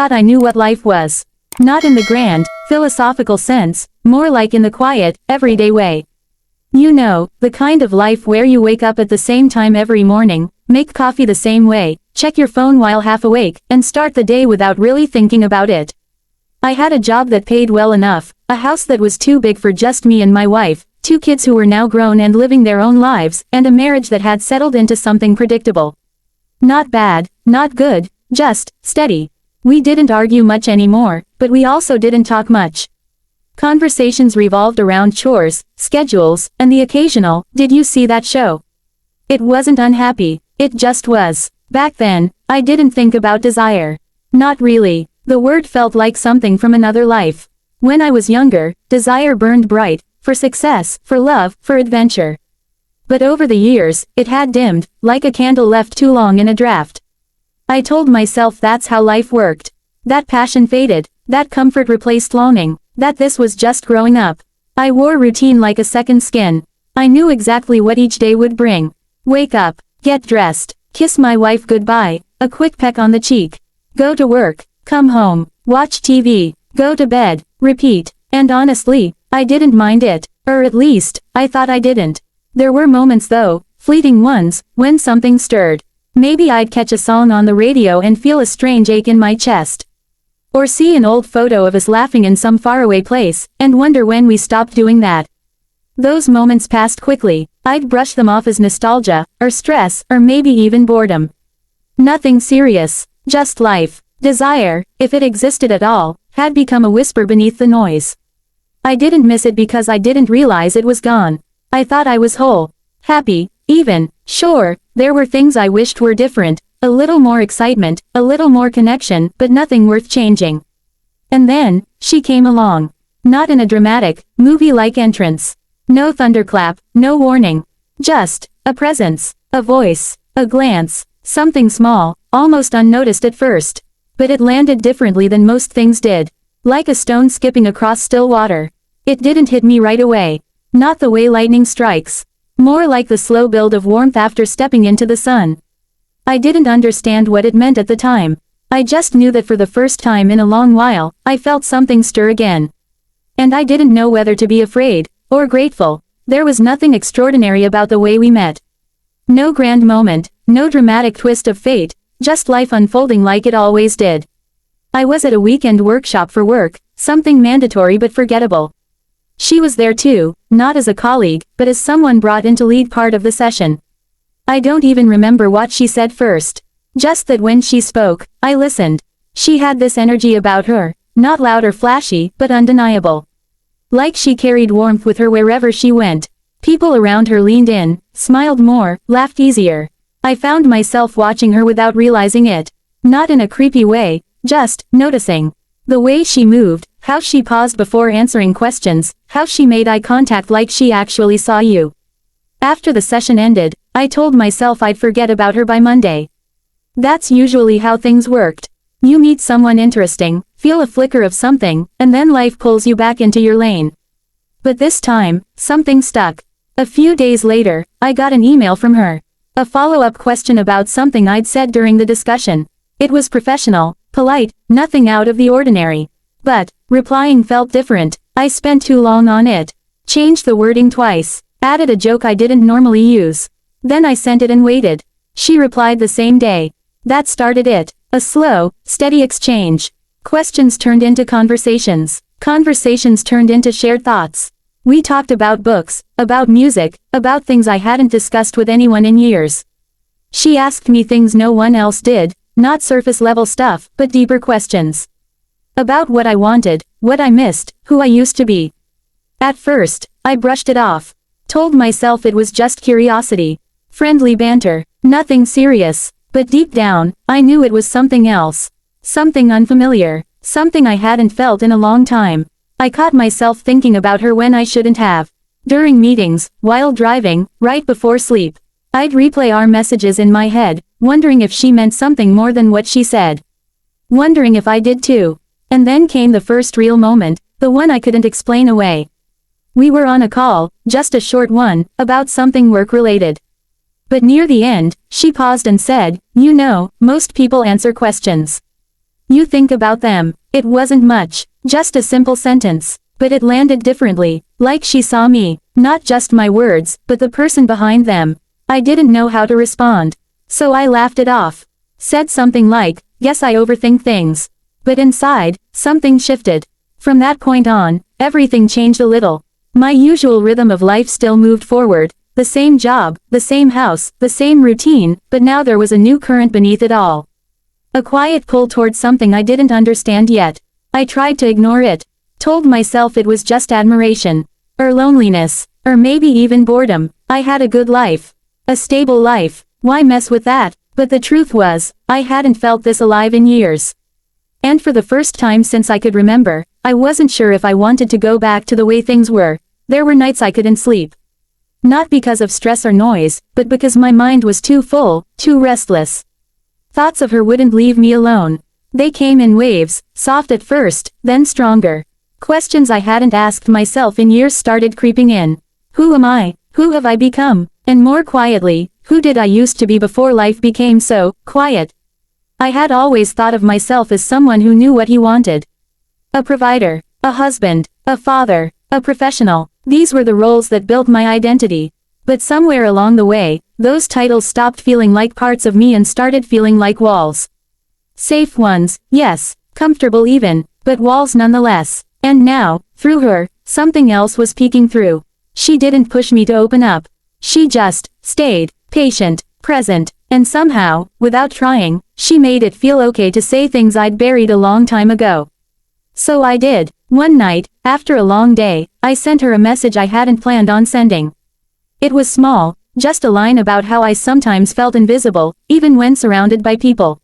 thought I knew what life was. Not in the grand, philosophical sense, more like in the quiet, everyday way. You know, the kind of life where you wake up at the same time every morning, make coffee the same way, check your phone while half awake, and start the day without really thinking about it. I had a job that paid well enough, a house that was too big for just me and my wife, 2 kids who were now grown and living their own lives, and a marriage that had settled into something predictable. Not bad, not good, just steady. We didn't argue much anymore, but we also didn't talk much. Conversations revolved around chores, schedules, and the occasional, "Did you see that show?" It wasn't unhappy, it just was. Back then, I didn't think about desire. Not really. The word felt like something from another life. When I was younger, desire burned bright, for success, for love, for adventure. But over the years, it had dimmed, like a candle left too long in a draft. I told myself that's how life worked. That passion faded, that comfort replaced longing, that this was just growing up. I wore routine like a second skin. I knew exactly what each day would bring. Wake up, get dressed, kiss my wife goodbye, a quick peck on the cheek. Go to work, come home, watch TV, go to bed, repeat. And honestly, I didn't mind it, or at least, I thought I didn't. There were moments though, fleeting ones, when something stirred. Maybe I'd catch a song on the radio and feel a strange ache in my chest. Or see an old photo of us laughing in some faraway place, and wonder when we stopped doing that. Those moments passed quickly. I'd brush them off as nostalgia, or stress, or maybe even boredom. Nothing serious, just life. Desire, if it existed at all, had become a whisper beneath the noise. I didn't miss it because I didn't realize it was gone. I thought I was whole, happy, even. Sure, there were things I wished were different, a little more excitement, a little more connection, but nothing worth changing. And then, she came along. Not in a dramatic, movie-like entrance. No thunderclap, no warning. Just, a presence, a voice, a glance, something small, almost unnoticed at first. But it landed differently than most things did. Like a stone skipping across still water. It didn't hit me right away. Not the way lightning strikes. More like the slow build of warmth after stepping into the sun. I didn't understand what it meant at the time. I just knew that for the first time in a long while, I felt something stir again. And I didn't know whether to be afraid, or grateful. There was nothing extraordinary about the way we met. No grand moment, no dramatic twist of fate, just life unfolding like it always did. I was at a weekend workshop for work, something mandatory but forgettable. She was there too, not as a colleague, but as someone brought in to lead part of the session. I don't even remember what she said first. Just that when she spoke, I listened. She had this energy about her, not loud or flashy, but undeniable. Like she carried warmth with her wherever she went. People around her leaned in, smiled more, laughed easier. I found myself watching her without realizing it. Not in a creepy way, just noticing. The way she moved, how she paused before answering questions, how she made eye contact like she actually saw you. After the session ended, I told myself I'd forget about her by Monday. That's usually how things worked. You meet someone interesting, feel a flicker of something, and then life pulls you back into your lane. But this time, something stuck. A few days later, I got an email from her. A follow-up question about something I'd said during the discussion. It was professional, polite, nothing out of the ordinary. But, replying felt different. I spent too long on it. Changed the wording twice. Added a joke I didn't normally use. Then I sent it and waited. She replied the same day. That started it. A slow, steady exchange. Questions turned into conversations. Conversations turned into shared thoughts. We talked about books, about music, about things I hadn't discussed with anyone in years. She asked me things no one else did, not surface-level stuff, but deeper questions. About what I wanted, what I missed, who I used to be. At first, I brushed it off. Told myself it was just curiosity. Friendly banter, nothing serious. But deep down, I knew it was something else. Something unfamiliar. Something I hadn't felt in a long time. I caught myself thinking about her when I shouldn't have. During meetings, while driving, right before sleep. I'd replay our messages in my head, wondering if she meant something more than what she said. Wondering if I did too. And then came the first real moment, the one I couldn't explain away. We were on a call, just a short one, about something work-related. But near the end, she paused and said, "You know, most people answer questions. You think about them. It wasn't much, just a simple sentence. But it landed differently, like she saw me, not just my words, but the person behind them. I didn't know how to respond. So I laughed it off. Said something like, "Guess I overthink things." But inside, something shifted. From that point on, everything changed a little. My usual rhythm of life still moved forward, the same job, the same house, the same routine, but now there was a new current beneath it all. A quiet pull towards something I didn't understand yet. I tried to ignore it. Told myself it was just admiration. Or loneliness. Or maybe even boredom. I had a good life. A stable life. Why mess with that? But the truth was, I hadn't felt this alive in years. And for the first time since I could remember, I wasn't sure if I wanted to go back to the way things were. There were nights I couldn't sleep. Not because of stress or noise, but because my mind was too full, too restless. Thoughts of her wouldn't leave me alone. They came in waves, soft at first, then stronger. Questions I hadn't asked myself in years started creeping in. Who am I? Who have I become? And more quietly, who did I used to be before life became so quiet? I had always thought of myself as someone who knew what he wanted. A provider, a husband, a father, a professional. These were the roles that built my identity. But somewhere along the way, those titles stopped feeling like parts of me and started feeling like walls. Safe ones, yes, comfortable even, but walls nonetheless. And now, through her, something else was peeking through. She didn't push me to open up. She just stayed, patient, present, and somehow, without trying, she made it feel okay to say things I'd buried a long time ago. So I did. One night, after a long day, I sent her a message I hadn't planned on sending. It was small, just a line about how I sometimes felt invisible, even when surrounded by people.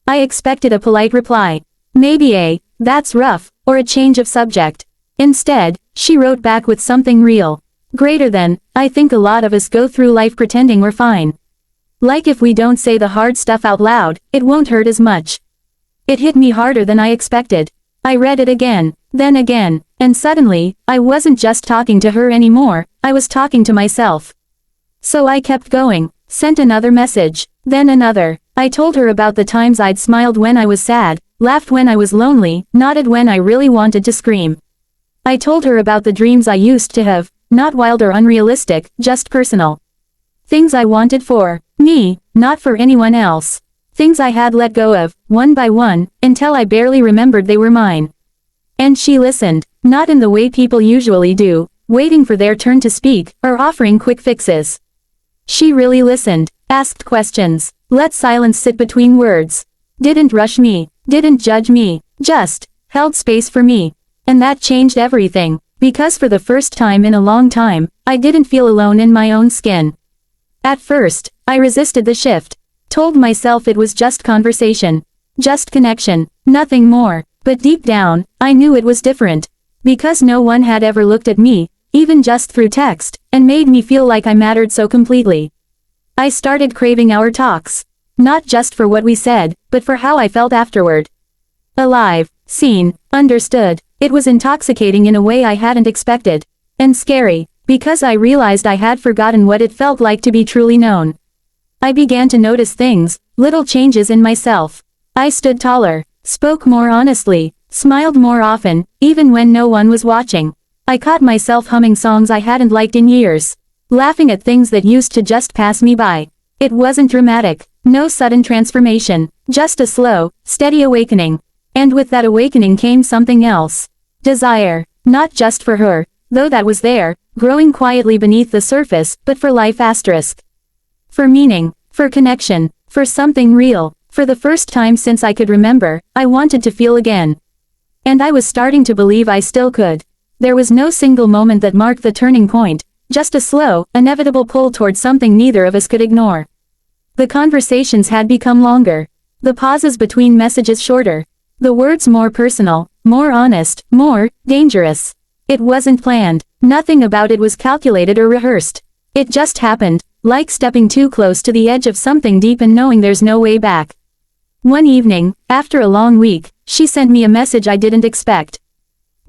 I expected a polite reply. Maybe a, "That's rough," or a change of subject. Instead, she wrote back with something real. Greater than, "I think a lot of us go through life pretending we're fine. Like if we don't say the hard stuff out loud, it won't hurt as much." It hit me harder than I expected. I read it again, then again, and suddenly, I wasn't just talking to her anymore, I was talking to myself. So I kept going, sent another message, then another. I told her about the times I'd smiled when I was sad, laughed when I was lonely, nodded when I really wanted to scream. I told her about the dreams I used to have, not wild or unrealistic, just personal. Things I wanted for me, not for anyone else. Things I had let go of, one by one, until I barely remembered they were mine. And she listened, not in the way people usually do, waiting for their turn to speak, or offering quick fixes. She really listened, asked questions, let silence sit between words. Didn't rush me, didn't judge me, just held space for me. And that changed everything, because for the first time in a long time, I didn't feel alone in my own skin. At first, I resisted the shift. Told myself it was just conversation. Just connection, nothing more. But deep down, I knew it was different. Because no one had ever looked at me, even just through text, and made me feel like I mattered so completely. I started craving our talks. Not just for what we said, but for how I felt afterward. Alive, seen, understood. It was intoxicating in a way I hadn't expected. And scary, because I realized I had forgotten what it felt like to be truly known. I began to notice things, little changes in myself. I stood taller, spoke more honestly, smiled more often, even when no one was watching. I caught myself humming songs I hadn't liked in years. Laughing at things that used to just pass me by. It wasn't dramatic, no sudden transformation, just a slow, steady awakening. And with that awakening came something else. Desire, not just for her, though that was there, growing quietly beneath the surface, but for life asterisk. For meaning, for connection, for something real. For the first time since I could remember, I wanted to feel again. And I was starting to believe I still could. There was no single moment that marked the turning point, just a slow, inevitable pull towards something neither of us could ignore. The conversations had become longer. The pauses between messages shorter. The words more personal, more honest, more dangerous. It wasn't planned. Nothing about it was calculated or rehearsed. It just happened, like stepping too close to the edge of something deep and knowing there's no way back. One evening, after a long week, she sent me a message I didn't expect.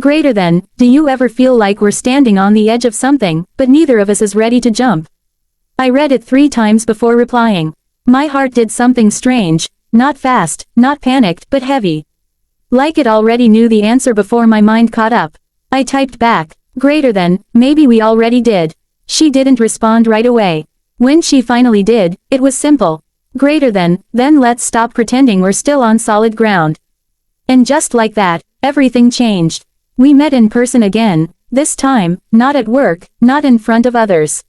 Greater than, do you ever feel like we're standing on the edge of something, but neither of us is ready to jump? I read it 3 times before replying. My heart did something strange, not fast, not panicked, but heavy. Like it already knew the answer before my mind caught up. I typed back, greater than, maybe we already did. She didn't respond right away. When she finally did, it was simple. Greater than, then let's stop pretending we're still on solid ground. And just like that, everything changed. We met in person again, this time, not at work, not in front of others.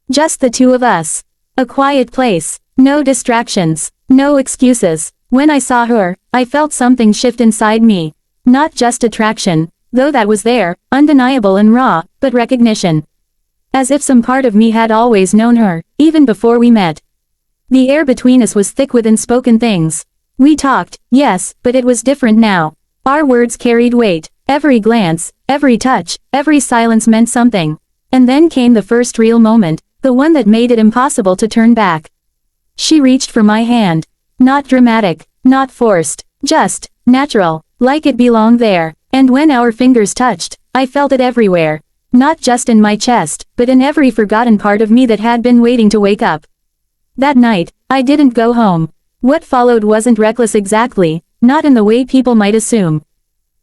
Just the two of us. A quiet place. No distractions. No excuses. When I saw her, I felt something shift inside me. Not just attraction, though that was there, undeniable and raw, but recognition. As if some part of me had always known her, even before we met. The air between us was thick with unspoken things. We talked, yes, but it was different now. Our words carried weight. Every glance, every touch, every silence meant something. And then came the first real moment, the one that made it impossible to turn back. She reached for my hand. Not dramatic, not forced, just natural, like it belonged there. And when our fingers touched, I felt it everywhere. Not just in my chest, but in every forgotten part of me that had been waiting to wake up. That night, I didn't go home. What followed wasn't reckless exactly, not in the way people might assume.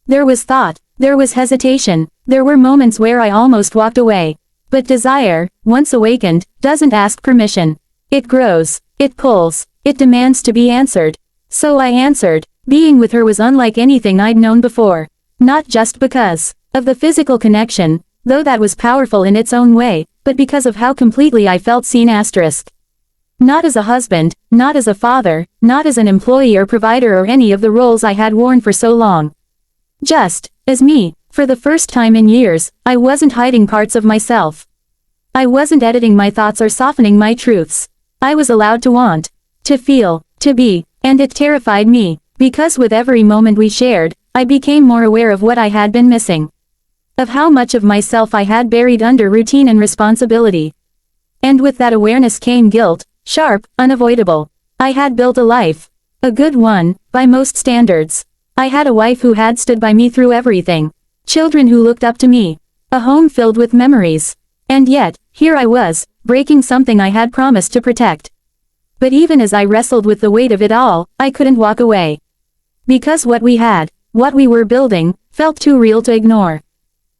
There was thought, there was hesitation, there were moments where I almost walked away. But desire, once awakened, doesn't ask permission. It grows, it pulls, it demands to be answered. So I answered. Being with her was unlike anything I'd known before. Not just because of the physical connection, though that was powerful in its own way, but because of how completely I felt seen. Not as a husband, not as a father, not as an employee or provider or any of the roles I had worn for so long. Just as me. For the first time in years, I wasn't hiding parts of myself. I wasn't editing my thoughts or softening my truths. I was allowed to want, to feel, to be, and it terrified me, because with every moment we shared, I became more aware of what I had been missing. Of how much of myself I had buried under routine and responsibility. And with that awareness came guilt, sharp, unavoidable. I had built a life. A good one, by most standards. I had a wife who had stood by me through everything. Children who looked up to me. A home filled with memories. And yet, here I was, breaking something I had promised to protect. But even as I wrestled with the weight of it all, I couldn't walk away. Because what we had, what we were building, felt too real to ignore.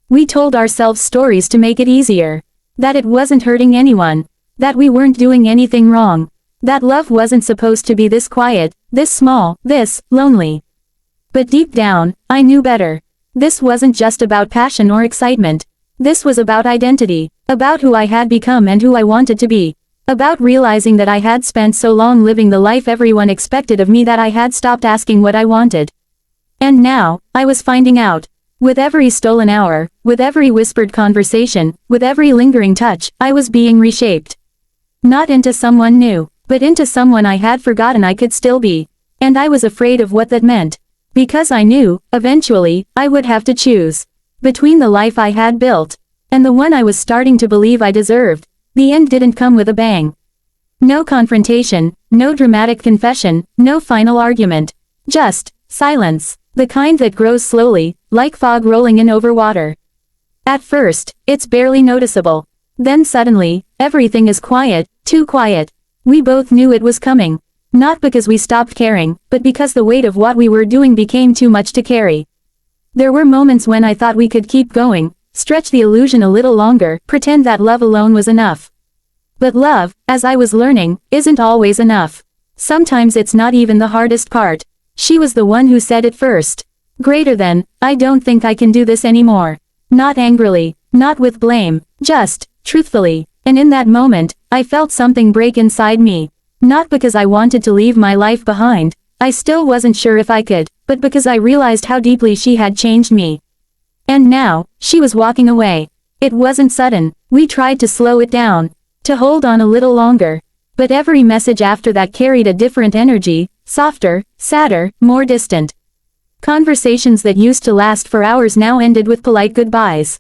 We told ourselves stories to make it easier. That it wasn't hurting anyone. That we weren't doing anything wrong. That love wasn't supposed to be this quiet, this small, this lonely. But deep down, I knew better. This wasn't just about passion or excitement. This was about identity, about who I had become and who I wanted to be. About realizing that I had spent so long living the life everyone expected of me that I had stopped asking what I wanted. And now, I was finding out. With every stolen hour, with every whispered conversation, with every lingering touch, I was being reshaped. Not into someone new, but into someone I had forgotten I could still be. And I was afraid of what that meant. Because I knew, eventually, I would have to choose. Between the life I had built, and the one I was starting to believe I deserved. The end didn't come with a bang. No confrontation, no dramatic confession, no final argument. Just silence, the kind that grows slowly, like fog rolling in over water. At first, it's barely noticeable. Then suddenly, everything is quiet, too quiet. We both knew it was coming. Not because we stopped caring, but because the weight of what we were doing became too much to carry. There were moments when I thought we could keep going, stretch the illusion a little longer, pretend that love alone was enough. But love, as I was learning, isn't always enough. Sometimes it's not even the hardest part. She was the one who said it first. Greater than, I don't think I can do this anymore. Not angrily, not with blame, just, truthfully. And in that moment, I felt something break inside me. Not because I wanted to leave my life behind, I still wasn't sure if I could, but because I realized how deeply she had changed me. And now, she was walking away. It wasn't sudden. We tried to slow it down, to hold on a little longer. But every message after that carried a different energy, softer, sadder, more distant. Conversations that used to last for hours now ended with polite goodbyes.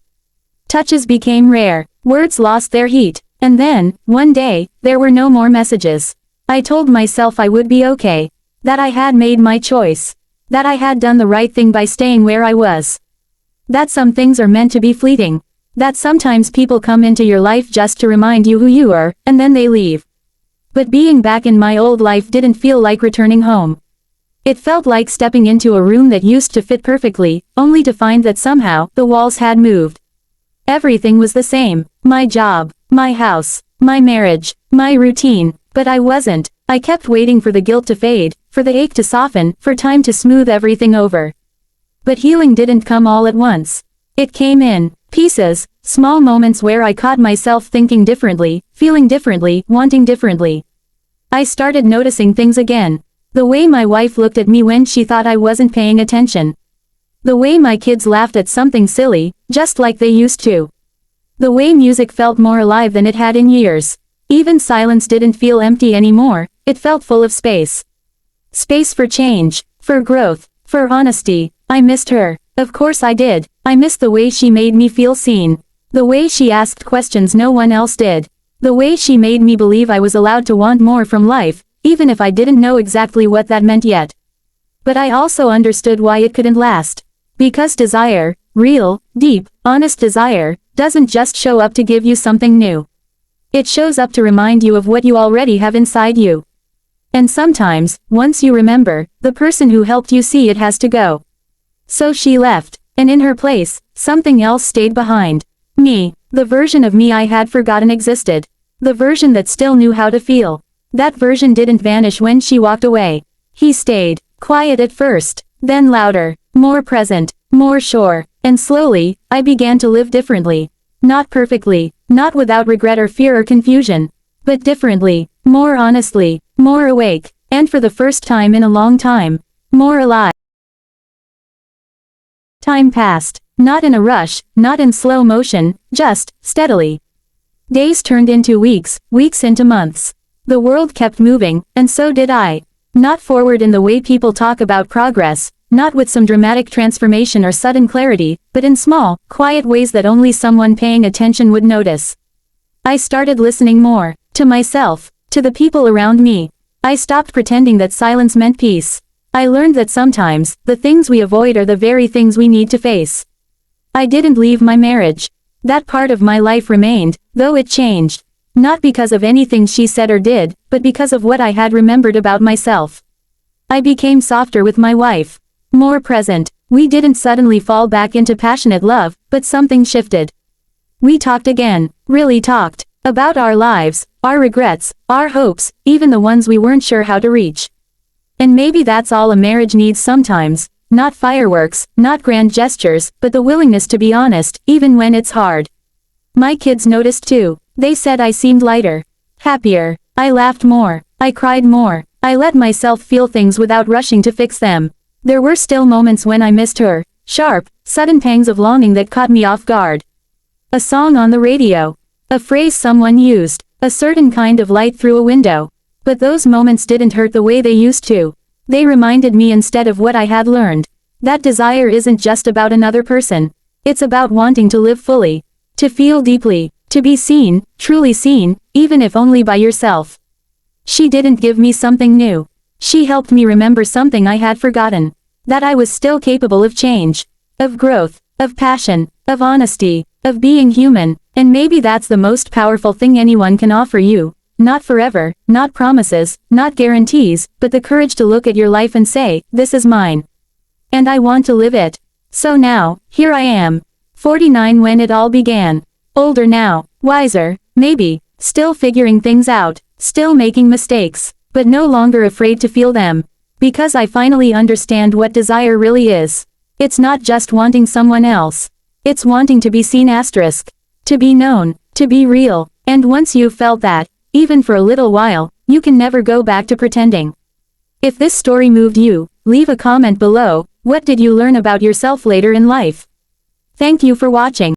Touches became rare, words lost their heat, and then, one day, there were no more messages. I told myself I would be okay. That I had made my choice. That I had done the right thing by staying where I was. That some things are meant to be fleeting. That sometimes people come into your life just to remind you who you are, and then they leave. But being back in my old life didn't feel like returning home. It felt like stepping into a room that used to fit perfectly, only to find that somehow, the walls had moved. Everything was the same. My job, my house, my marriage, my routine, but I wasn't. I kept waiting for the guilt to fade, for the ache to soften, for time to smooth everything over. But healing didn't come all at once. It came in pieces, small moments where I caught myself thinking differently, feeling differently, wanting differently. I started noticing things again. The way my wife looked at me when she thought I wasn't paying attention. The way my kids laughed at something silly, just like they used to. The way music felt more alive than it had in years. Even silence didn't feel empty anymore, it felt full of space. Space for change, for growth, for honesty. I missed her. Of course I did. I missed the way she made me feel seen. The way she asked questions no one else did. The way she made me believe I was allowed to want more from life, even if I didn't know exactly what that meant yet. But I also understood why it couldn't last. Because desire, real, deep, honest desire, doesn't just show up to give you something new. It shows up to remind you of what you already have inside you. And sometimes, once you remember, the person who helped you see it has to go. So she left, and in her place, something else stayed behind. Me, the version of me I had forgotten existed. The version that still knew how to feel. That version didn't vanish when she walked away. He stayed, quiet at first, then louder, more present, more sure, and slowly, I began to live differently. Not perfectly, not without regret or fear or confusion, but differently, more honestly, more awake, and for the first time in a long time, more alive. Time passed, not in a rush, not in slow motion, just, steadily. Days turned into weeks, weeks into months. The world kept moving, and so did I. Not forward in the way people talk about progress, not with some dramatic transformation or sudden clarity, but in small, quiet ways that only someone paying attention would notice. I started listening more, to myself, to the people around me. I stopped pretending that silence meant peace. I learned that sometimes, the things we avoid are the very things we need to face. I didn't leave my marriage. That part of my life remained, though it changed. Not because of anything she said or did, but because of what I had remembered about myself. I became softer with my wife. More present. We didn't suddenly fall back into passionate love, but something shifted. We talked again, really talked, about our lives, our regrets, our hopes, even the ones we weren't sure how to reach. And maybe that's all a marriage needs sometimes, not fireworks, not grand gestures, but the willingness to be honest, even when it's hard. My kids noticed too. They said I seemed lighter, happier, I laughed more, I cried more, I let myself feel things without rushing to fix them. There were still moments when I missed her, sharp, sudden pangs of longing that caught me off guard. A song on the radio, a phrase someone used, a certain kind of light through a window. But those moments didn't hurt the way they used to. They reminded me instead of what I had learned. That desire isn't just about another person. It's about wanting to live fully, to feel deeply, to be seen, truly seen, even if only by yourself. She didn't give me something new. She helped me remember something I had forgotten. That I was still capable of change, of growth, of passion, of honesty, of being human, and maybe that's the most powerful thing anyone can offer you. Not forever, not promises, not guarantees, but the courage to look at your life and say, this is mine. And I want to live it. So now, here I am. 49 when it all began. Older now, wiser, maybe, still figuring things out, still making mistakes, but no longer afraid to feel them. Because I finally understand what desire really is. It's not just wanting someone else. It's wanting to be seen asterisk. To be known, to be real, and once you've felt that, even for a little while, you can never go back to pretending. If this story moved you, leave a comment below. What did you learn about yourself later in life? Thank you for watching.